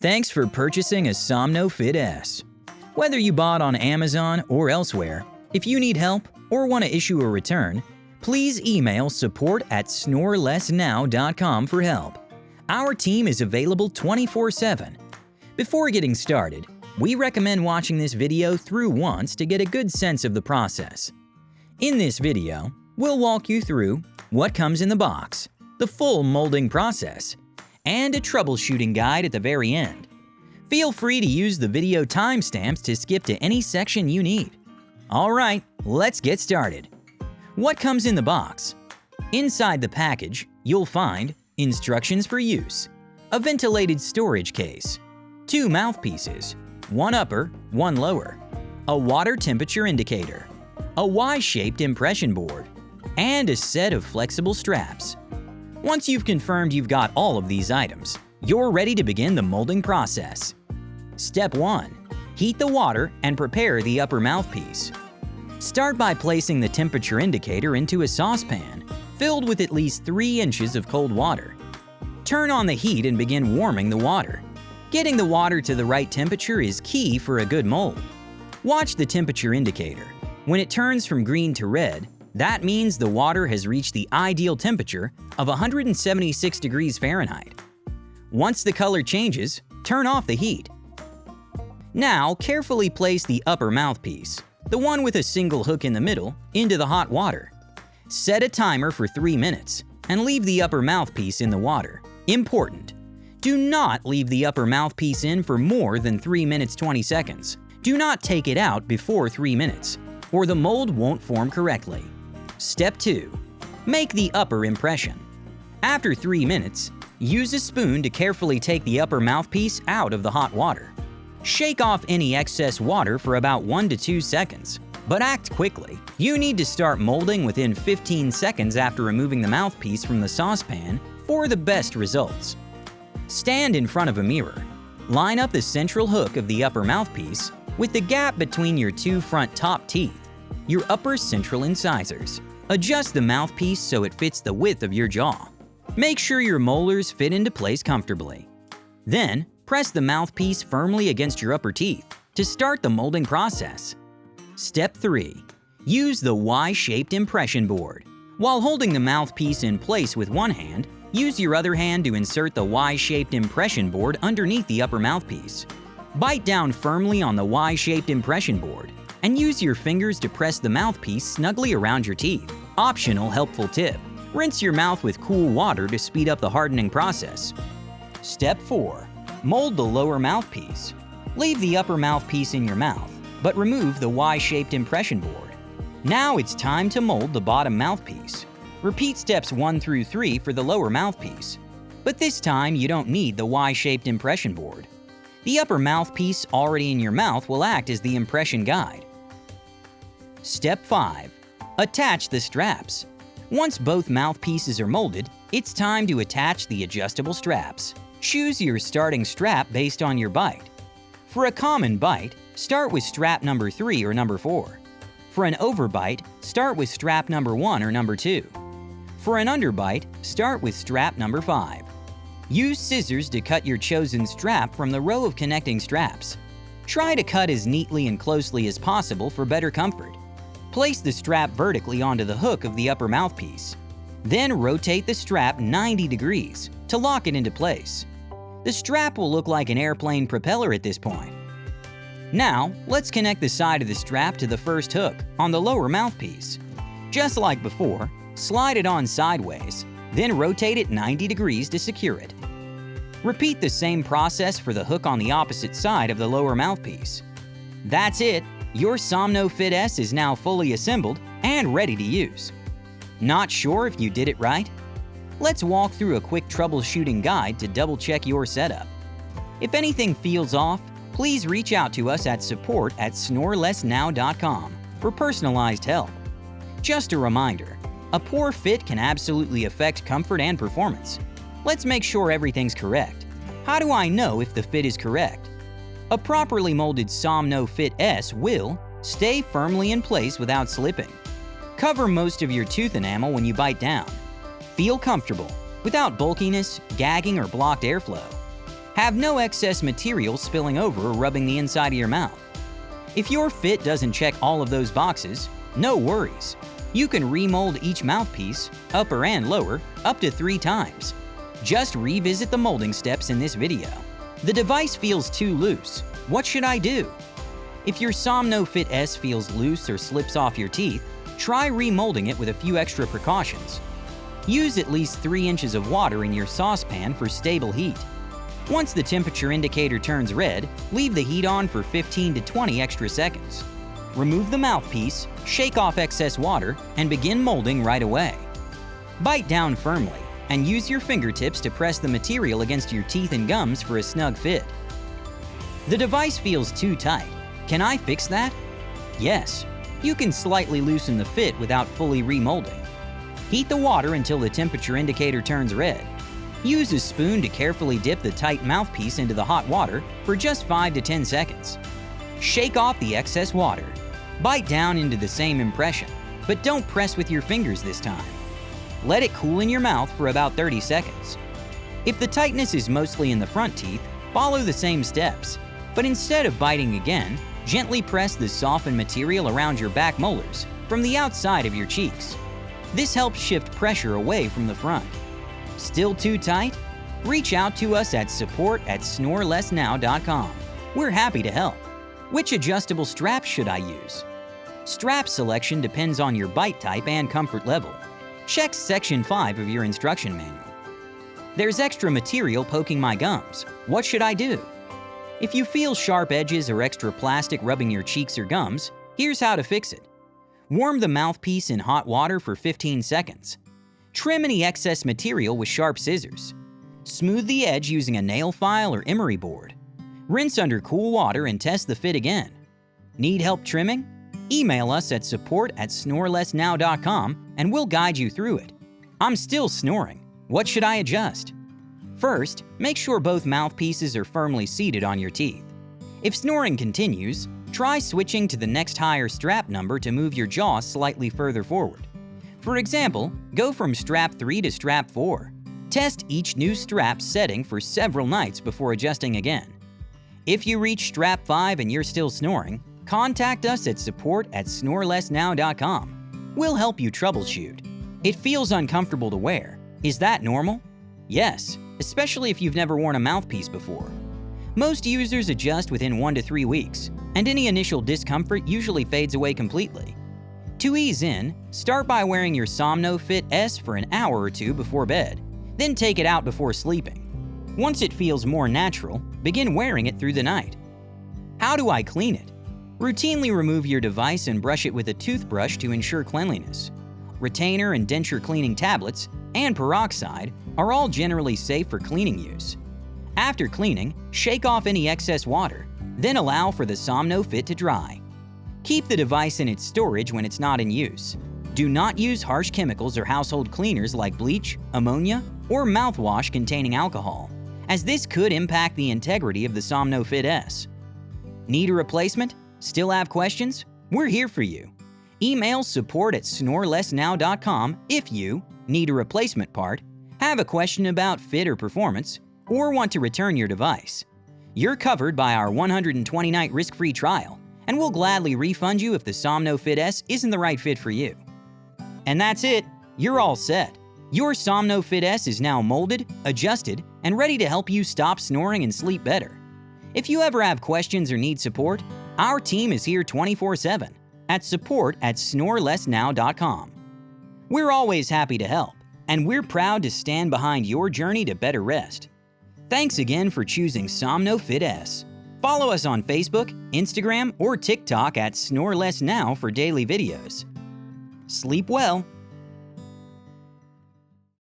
Thanks for purchasing a Somnofit-S. Whether you bought on Amazon or elsewhere, if you need help or want to issue a return, please email support@SnoreLessNow.com for help. Our team is available 24/7. Before getting started, we recommend watching this video through once to get a good sense of the process. In this video, we'll walk you through what comes in the box, the full molding process, and a troubleshooting guide at the very end. Feel free to use the video timestamps to skip to any section you need. Alright, let's get started. What comes in the box? Inside the package, you'll find instructions for use, a ventilated storage case, 2 mouthpieces, 1 upper, 1 lower, a water temperature indicator, a Y-shaped impression board, and a set of flexible straps. Once you've confirmed you've got all of these items, you're ready to begin the molding process. Step 1. Heat the water and prepare the upper mouthpiece. Start by placing the temperature indicator into a saucepan filled with at least 3 inches of cold water. Turn on the heat and begin warming the water. Getting the water to the right temperature is key for a good mold. Watch the temperature indicator. When it turns from green to red, that means the water has reached the ideal temperature of 176 degrees Fahrenheit. Once the color changes, turn off the heat. Now, carefully place the upper mouthpiece, the one with a single hook in the middle, into the hot water. Set a timer for 3 minutes and leave the upper mouthpiece in the water. Important: do not leave the upper mouthpiece in for more than 3 minutes 20 seconds. Do not take it out before 3 minutes, or the mold won't form correctly. Step 2. Make the upper impression. After 3 minutes, use a spoon to carefully take the upper mouthpiece out of the hot water. Shake off any excess water for about 1 to 2 seconds, but act quickly. You need to start molding within 15 seconds after removing the mouthpiece from the saucepan for the best results. Stand in front of a mirror. Line up the central hook of the upper mouthpiece with the gap between your 2 front top teeth, your upper central incisors. Adjust the mouthpiece so it fits the width of your jaw. Make sure your molars fit into place comfortably. Then, press the mouthpiece firmly against your upper teeth to start the molding process. Step 3. Use the Y-shaped impression board. While holding the mouthpiece in place with one hand, use your other hand to insert the Y-shaped impression board underneath the upper mouthpiece. Bite down firmly on the Y-shaped impression board and use your fingers to press the mouthpiece snugly around your teeth. Optional helpful tip: rinse your mouth with cool water to speed up the hardening process. Step 4. Mold the lower mouthpiece. Leave the upper mouthpiece in your mouth, but remove the Y-shaped impression board. Now it's time to mold the bottom mouthpiece. Repeat steps 1 through 3 for the lower mouthpiece, but this time you don't need the Y-shaped impression board. The upper mouthpiece already in your mouth will act as the impression guide. Step 5. Attach the straps. Once both mouthpieces are molded, it's time to attach the adjustable straps. Choose your starting strap based on your bite. For a common bite, start with strap number 3 or number 4. For an overbite, start with strap number 1 or number 2. For an underbite, start with strap number 5. Use scissors to cut your chosen strap from the row of connecting straps. Try to cut as neatly and closely as possible for better comfort. Place the strap vertically onto the hook of the upper mouthpiece. Then rotate the strap 90 degrees to lock it into place. The strap will look like an airplane propeller at this point. Now, let's connect the side of the strap to the first hook on the lower mouthpiece. Just like before, slide it on sideways, then rotate it 90 degrees to secure it. Repeat the same process for the hook on the opposite side of the lower mouthpiece. That's it! Your Somnofit-S is now fully assembled and ready to use. Not sure if you did it right? Let's walk through a quick troubleshooting guide to double-check your setup. If anything feels off, please reach out to us at support@SnoreLessNow.com for personalized help. Just a reminder, a poor fit can absolutely affect comfort and performance. Let's make sure everything's correct. How do I know if the fit is correct? A properly molded Somnofit-S will stay firmly in place without slipping. Cover most of your tooth enamel when you bite down. Feel comfortable, without bulkiness, gagging, or blocked airflow. Have no excess material spilling over or rubbing the inside of your mouth. If your fit doesn't check all of those boxes, no worries. You can remold each mouthpiece, upper and lower, up to 3 times. Just revisit the molding steps in this video. The device feels too loose. What should I do? If your Somnofit-S feels loose or slips off your teeth, try remolding it with a few extra precautions. Use at least 3 inches of water in your saucepan for stable heat. Once the temperature indicator turns red, leave the heat on for 15 to 20 extra seconds. Remove the mouthpiece, shake off excess water, and begin molding right away. Bite down firmly and use your fingertips to press the material against your teeth and gums for a snug fit. The device feels too tight. Can I fix that? Yes, you can slightly loosen the fit without fully remolding. Heat the water until the temperature indicator turns red. Use a spoon to carefully dip the tight mouthpiece into the hot water for just 5 to 10 seconds. Shake off the excess water. Bite down into the same impression, but don't press with your fingers this time. Let it cool in your mouth for about 30 seconds. If the tightness is mostly in the front teeth, follow the same steps, but instead of biting again, gently press the softened material around your back molars from the outside of your cheeks. This helps shift pressure away from the front. Still too tight? Reach out to us at support@SnoreLessNow.com. We're happy to help. Which adjustable straps should I use? Strap selection depends on your bite type and comfort level. Check Section 5 of your instruction manual. There's extra material poking my gums. What should I do? If you feel sharp edges or extra plastic rubbing your cheeks or gums, here's how to fix it. Warm the mouthpiece in hot water for 15 seconds. Trim any excess material with sharp scissors. Smooth the edge using a nail file or emery board. Rinse under cool water and test the fit again. Need help trimming? Email us at support@SnoreLessNow.com and we'll guide you through it. I'm still snoring. What should I adjust? First, make sure both mouthpieces are firmly seated on your teeth. If snoring continues, try switching to the next higher strap number to move your jaw slightly further forward. For example, go from strap 3 to strap 4. Test each new strap setting for several nights before adjusting again. If you reach strap 5 and you're still snoring, contact us at support@SnoreLessNow.com. We'll help you troubleshoot. It feels uncomfortable to wear. Is that normal? Yes, especially if you've never worn a mouthpiece before. Most users adjust within 1 to 3 weeks, and any initial discomfort usually fades away completely. To ease in, start by wearing your Somnofit-S for an hour or 2 before bed, then take it out before sleeping. Once it feels more natural, begin wearing it through the night. How do I clean it? Routinely remove your device and brush it with a toothbrush to ensure cleanliness. Retainer and denture cleaning tablets and peroxide are all generally safe for cleaning use. After cleaning, shake off any excess water, then allow for the Somnofit to dry. Keep the device in its storage when it's not in use. Do not use harsh chemicals or household cleaners like bleach, ammonia, or mouthwash containing alcohol, as this could impact the integrity of the Somnofit-S. Need a replacement? Still have questions? We're here for you. Email support@SnoreLessNow.com if you need a replacement part, have a question about fit or performance, or want to return your device. You're covered by our 120-night risk-free trial, and we'll gladly refund you if the Somnofit-S isn't the right fit for you. And that's it. You're all set. Your Somnofit-S is now molded, adjusted, and ready to help you stop snoring and sleep better. If you ever have questions or need support, our team is here 24/7 at support@SnoreLessNow.com. We're always happy to help, and we're proud to stand behind your journey to better rest. Thanks again for choosing Somnofit-S. Follow us on Facebook, Instagram, or TikTok at SnoreLessNow for daily videos. Sleep well